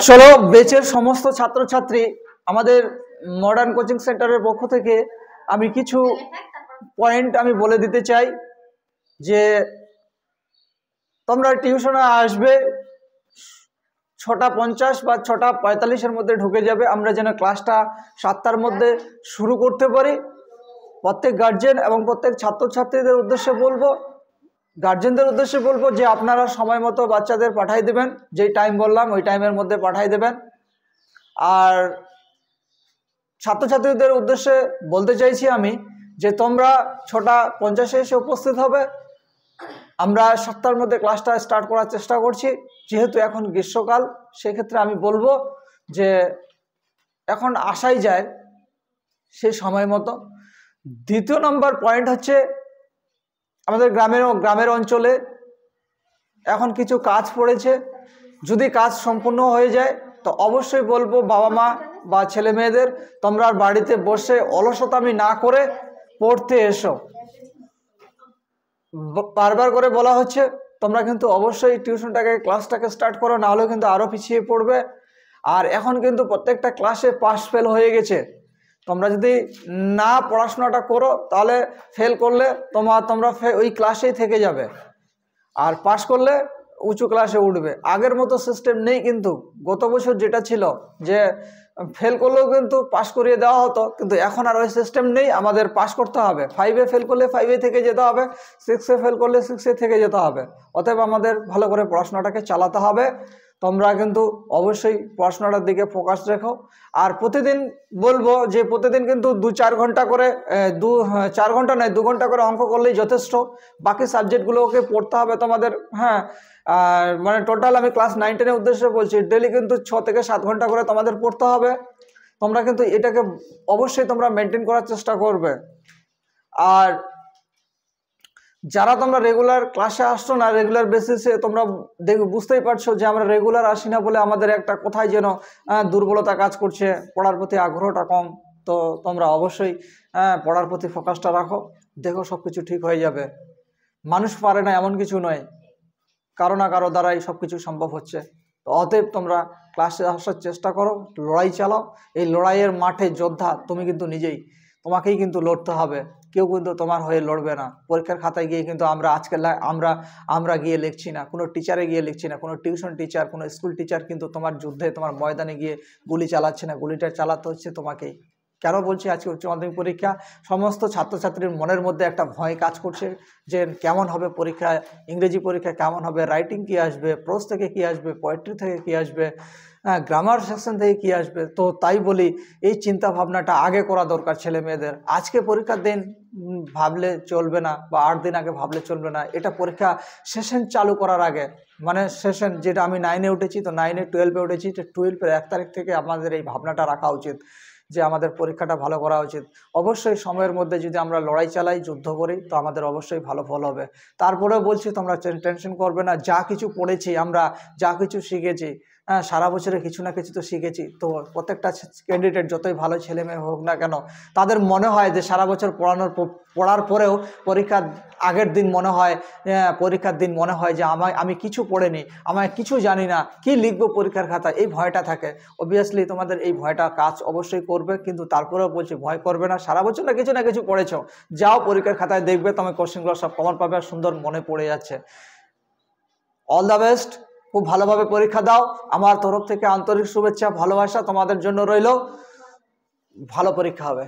চলো বেচের সমস্ত ছাত্রছাত্রী আমাদের মডার্ন কোচিং সেন্টারের পক্ষ থেকে আমি কিছু পয়েন্ট আমি বলে দিতে চাই যে তোমরা টিউশনে আসবে 6:50 বা 6:45 মধ্যে ঢুকে যাবে। আমরা যেন ক্লাসটা 7টার মধ্যে শুরু করতে পারি। প্রত্যেক গার্জেন এবং প্রত্যেক ছাত্রছাত্রীদের উদ্দেশ্যে বলবো, গার্জেনদের উদ্দেশ্যে বলবো যে আপনারা সময় মতো বাচ্চাদের পাঠাই দেবেন, যেই টাইম বললাম ওই টাইমের মধ্যে পাঠাই দেবেন। আর ছাত্রছাত্রীদের উদ্দেশ্যে বলতে চাইছি আমি যে তোমরা 6:50 এসে উপস্থিত হবে। আমরা 7টার মধ্যে ক্লাসটা স্টার্ট করার চেষ্টা করছি। যেহেতু এখন গ্রীষ্মকাল, সেক্ষেত্রে আমি বলবো যে এখন আসাই যায় সেই সময় মতো। দ্বিতীয় নম্বর পয়েন্ট হচ্ছে আমাদের গ্রামের অঞ্চলে এখন কিছু কাজ পড়েছে। যদি কাজ সম্পূর্ণ হয়ে যায় তো অবশ্যই বলবো বাবা মা বা ছেলে মেয়েদের তোমরা বাড়িতে বসে অলসতামি না করে পড়তে এসো। বারবার করে বলা হচ্ছে তোমরা কিন্তু অবশ্যই টিউশনটাকে ক্লাসটাকে স্টার্ট করো, না হলে কিন্তু আরও পিছিয়ে পড়বে। আর এখন কিন্তু প্রত্যেকটা ক্লাসে পাস ফেল হয়ে গেছে। তোমরা যদি না পড়াশোনাটা করো তাহলে ফেল করলে তোমরা ওই ক্লাসেই থেকে যাবে, আর পাস করলে উঁচু ক্লাসে উঠবে। আগের মতো সিস্টেম নেই কিন্তু। গত বছর যেটা ছিল যে ফেল করলেও কিন্তু পাস করিয়ে দেওয়া হতো, কিন্তু এখন আর ওই সিস্টেম নেই। আমাদের পাস করতে হবে। 5-এ ফেল করলে 5-এ থেকে যেতে হবে, 6-এ ফেল করলে 6-এ থেকে যেতে হবে। অতএব আমাদের ভালো করে পড়াশোনাটাকে চালাতে হবে। তোমরা কিন্তু অবশ্যই পড়াশোনাটার দিকে ফোকাস রেখো। আর প্রতিদিন বলবো যে প্রতিদিন কিন্তু 2-4 ঘন্টা করে 4 ঘন্টা নয় 2 ঘন্টা করে অঙ্ক করলেই যথেষ্ট। বাকি সাবজেক্টগুলোকে পড়তে হবে তোমাদের। হ্যাঁ, আর মানে টোটাল আমি ক্লাস 9-10-এর উদ্দেশ্যে বলছি, ডেলি কিন্তু 6 থেকে 7 ঘন্টা করে তোমাদের পড়তে হবে। তোমরা কিন্তু এটাকে অবশ্যই তোমরা মেনটেন করার চেষ্টা করবে। আর যারা তোমরা রেগুলার ক্লাসে আসছো না, রেগুলার বেসিসে তোমরা বুঝতেই পারছো যে আমরা রেগুলার আসি না বলে আমাদের একটা কোথায় যেন দুর্বলতা কাজ করছে, পড়ার প্রতি আগ্রহটা কম। তো তোমরা অবশ্যই পড়ার প্রতি ফোকাসটা রাখো। দেখো সব কিছু ঠিক হয়ে যাবে। মানুষ পারে না এমন কিছু নয়, কারো না কারো দ্বারাই সব কিছু সম্ভব হচ্ছে। তো অতএব তোমরা ক্লাসে আসার চেষ্টা করো, লড়াই চালাও। এই লড়াইয়ের মাঠে যোদ্ধা তুমি কিন্তু নিজেই, তোমাকেই কিন্তু লড়তে হবে। কেউ কিন্তু তোমার হয়ে লড়বে না। পরীক্ষার খাতায় গিয়ে কিন্তু আমরা গিয়ে লিখছি না, কোনো টিচারে গিয়ে লিখছি না, কোনো টিউশন টিচার, কোনো স্কুল টিচার কিন্তু তোমার যুদ্ধে তোমার ময়দানে গিয়ে গুলি চালাচ্ছে না। গুলিটা চালাতে হচ্ছে তোমাকেই। কেন বলছি, আজকে উচ্চ মাধ্যমিক পরীক্ষা, সমস্ত ছাত্রছাত্রীর মনের মধ্যে একটা ভয় কাজ করছে যে কেমন হবে পরীক্ষায়, ইংরেজি পরীক্ষা কেমন হবে, রাইটিং কি আসবে, প্রোজ থেকে কি আসবে, পোয়েট্রি থেকে কি আসবে, গ্রামার সেকশন থেকে কি আসবে। তো তাই বলি এই চিন্তা ভাবনাটা আগে করা দরকার ছেলে মেয়েদের। আজকে পরীক্ষার দিন ভাবলে চলবে না, বা 8 দিন আগে ভাবলে চলবে না। এটা পরীক্ষা সেশন চালু করার আগে, মানে সেশন যেটা আমি 9-এ উঠেছি, তো 9-এ 12-এ উঠেছি, তো 12-এর 1 তারিখ থেকে আমাদের এই ভাবনাটা রাখা উচিত যে আমাদের পরীক্ষাটা ভালো করা উচিত। অবশ্যই সময়ের মধ্যে যদি আমরা লড়াই চালাই, যুদ্ধ করি, তো আমাদের অবশ্যই ভালো ফল হবে। তারপরেও বলছি তোমরা টেনশন করবে না। যা কিছু পড়েছি আমরা, যা কিছু শিখেছি, সারা বছরে কিছু না কিছু তো শিখেছি। তো প্রত্যেকটা ক্যান্ডিডেট যতই ভালো ছেলে মেয়ে হোক না কেন, তাদের মনে হয় যে সারা বছর পড়ার পরেও পরীক্ষার আগের দিন মনে হয়, পরীক্ষার দিন মনে হয় যে আমি কিছু পড়িনি, আমায় কিছু জানি না, কি লিখবো পরীক্ষার খাতায়, এই ভয়টা থাকে। অবভিয়াসলি তোমাদের এই ভয়টা কাজ অবশ্যই করবে, কিন্তু তারপরেও বলছি ভয় করবে না। সারা বছর না কিছু পড়েছো, যাও পরীক্ষার খাতায় দেখবে তুমি কোশ্চেনগুলো সব কমন পাবে আর সুন্দর মনে পড়ে যাচ্ছে। অল দ্য বেস্ট, খুব ভালোভাবে পরীক্ষা দাও। আমার তরফ থেকে আন্তরিক শুভেচ্ছা, ভালোবাসা তোমাদের জন্য রইল। ভালো পরীক্ষা হবে।